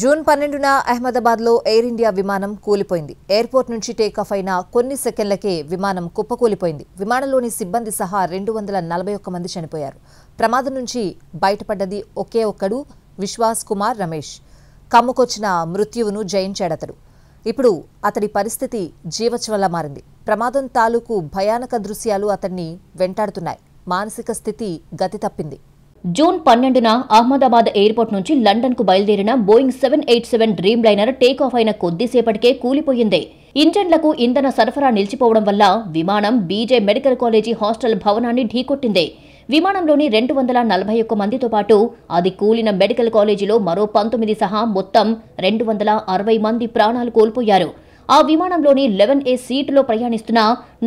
June 12న అహ్మదాబాద్లో air India విమానం కూలిపోయింది. ఎయిర్పోర్ట్ నుంచి టేకాఫ్ అయిన కొన్ని సెకండ్లకే విమానం కుప్పకూలిపోయింది. విమానంలోని సిబ్బంది సహా 241 మంది చనిపోయారు. ప్రమాదం నుంచి బయటపడ్డది ఒకే ఒక్కడు, విశ్వాస్ కుమార్ రమేష్. కమ్ముకొచ్చిన మృత్యువును జయించాడతడు. ఇప్పుడు అతడి పరిస్థితి జీవచ్ఛవంలా మారింది. ప్రమాదం తాలూకు భయానక దృశ్యాలు అతన్ని వెంటాడుతున్నాయి. మానసిక స్థితి గతి తప్పింది. జూన్ 12న అహ్మదాబాద్ ఎయిర్పోర్ట్ నుంచి లండన్కు బయలుదేరిన బోయింగ్ 787 డ్రీమ్ లైనర్ టేకాఫ్ అయిన కొద్దిసేపటికే కూలిపోయింది. ఇంజన్లకు ఇంధన సరఫరా నిలిచిపోవడం వల్ల విమానం బీజే మెడికల్ కాలేజీ హాస్టల్ భవనాన్ని ఢీకొట్టింది. విమానంలోని 241 మందితో పాటు అది కూలిన మెడికల్ కాలేజీలో మరో 19 సహా మొత్తం 260 మంది ప్రాణాలు కోల్పోయారు. ఆ విమానంలోని 11A సీటులో ప్రయాణిస్తున్న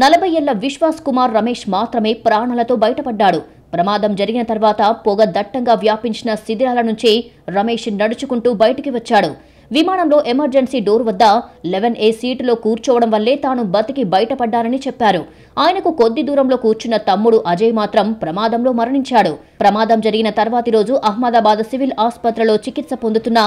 40 ఏళ్ల విశ్వాస్ కుమార్ రమేష్ మాత్రమే ప్రాణాలతో బయటపడ్డాడు. ప్రమాదం జరిగిన తర్వాత పొగ దట్టంగా వ్యాపించిన శిథిరాల నుంచి రమేష్ నడుచుకుంటూ బయటికి వచ్చాడు. విమానంలో ఎమర్జెన్సీ డోర్ వద్ద 11A సీటులో కూర్చోవడం వల్లే తాను బతికి బయటపడ్డారని చెప్పారు. ఆయనకు కొద్ది దూరంలో కూర్చున్న తమ్ముడు అజయ్ మాత్రం ప్రమాదంలో మరణించాడు. ప్రమాదం జరిగిన తర్వాతి రోజు అహ్మదాబాద్ సివిల్ ఆసుపత్రిలో చికిత్స పొందుతున్న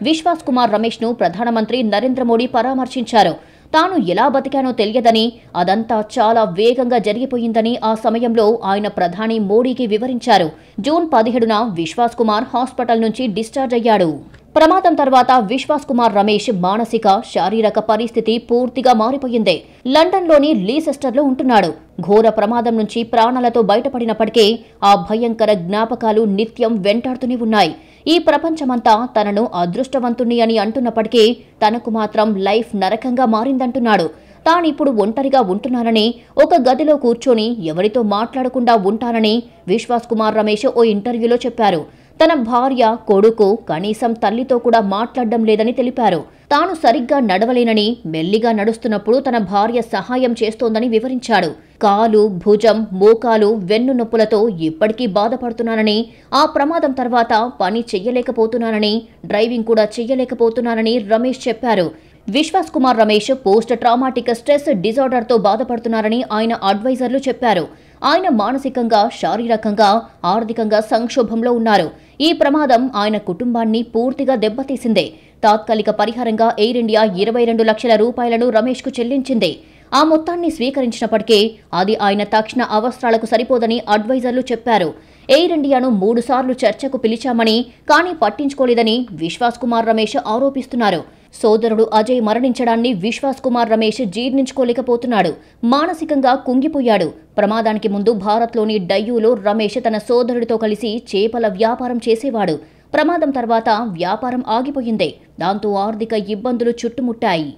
విశ్వాస్ కుమార్ రమేష్ ను ప్రధానమంత్రి నరేంద్ర మోడీ పరామర్శించారు. తాను ఎలా బతికానో తెలియదని, అదంతా చాలా వేగంగా జరిగిపోయిందని ఆ సమయంలో ఆయన ప్రధాని మోడీకి వివరించారు. జూన్ 17న విశ్వాస్ కుమార్ హాస్పిటల్ నుంచి డిశ్చార్జ్ అయ్యాడు. ప్రమాదం తర్వాత విశ్వాస్ కుమార్ రమేష్ మానసిక, శారీరక పరిస్థితి పూర్తిగా మారిపోయింది. లండన్లోని లీసెస్టర్లో ఉంటున్నాడు. ఘోర ప్రమాదం నుంచి ప్రాణాలతో బయటపడినప్పటికీ ఆ భయంకర జ్ఞాపకాలు నిత్యం వెంటాడుతూనే ఉన్నాయి. ఈ ప్రపంచమంతా తనను అదృష్టవంతుణ్ణి అని అంటున్నప్పటికీ తనకు మాత్రం లైఫ్ నరకంగా మారిందంటున్నాడు. తానిప్పుడు ఒంటరిగా ఉంటున్నానని, ఒక గదిలో కూర్చొని ఎవరితో మాట్లాడకుండా ఉంటానని విశ్వాస్ కుమార్ రమేష్ ఓ ఇంటర్వ్యూలో చెప్పారు. తన భార్య, కొడుకు కనీసం తల్లితో కూడా మాట్లాడడం లేదని తెలిపారు. తాను సరిగ్గా నడవలేనని, మెల్లిగా నడుస్తున్నప్పుడు తన భార్య సహాయం చేస్తోందని వివరించాడు. కాలు, భుజం, మోకాలు, వెన్ను నొప్పులతో ఇప్పటికీ బాధపడుతున్నానని, ఆ ప్రమాదం తర్వాత పని చెయ్యలేకపోతున్నానని, డ్రైవింగ్ కూడా చెయ్యలేకపోతున్నానని రమేష్ చెప్పారు. Vishwas Kumar Ramesh post traumatic stress డిజార్డర్తో బాధపడుతున్నారని ఆయన అడ్వైజర్లు చెప్పారు. ఆయన మానసికంగా, శారీరకంగా, ఆర్థికంగా సంక్షోభంలో ఉన్నారు. ఈ ప్రమాదం ఆయన కుటుంబాన్ని పూర్తిగా దెబ్బతీసింది. తాత్కాలిక పరిహారంగా ఎయిర్ ఇండియా 22 లక్షల రూపాయలను రమేష్కు చెల్లించింది. ఆ మొత్తాన్ని స్వీకరించినప్పటికీ అది ఆయన తక్షణ అవసరాలకు సరిపోదని అడ్వైజర్లు చెప్పారు. ఎయిర్ ఇండియాను 3 సార్లు చర్చకు పిలిచామని, కానీ పట్టించుకోలేదని విశ్వాస్ కుమార్ రమేష్ ఆరోపిస్తున్నారు. సోదరుడు అజయ్ మరణించడాన్ని విశ్వాస్ కుమార్ రమేష్ జీర్ణించుకోలేకపోతున్నాడు. మానసికంగా కుంగిపోయాడు. ప్రమాదానికి ముందు భారత్లోని డయ్యూలో రమేష్ తన సోదరుడితో కలిసి చేపల వ్యాపారం చేసేవాడు. ప్రమాదం తర్వాత వ్యాపారం ఆగిపోయింది. దాంతో ఆర్థిక ఇబ్బందులు చుట్టుముట్టాయి.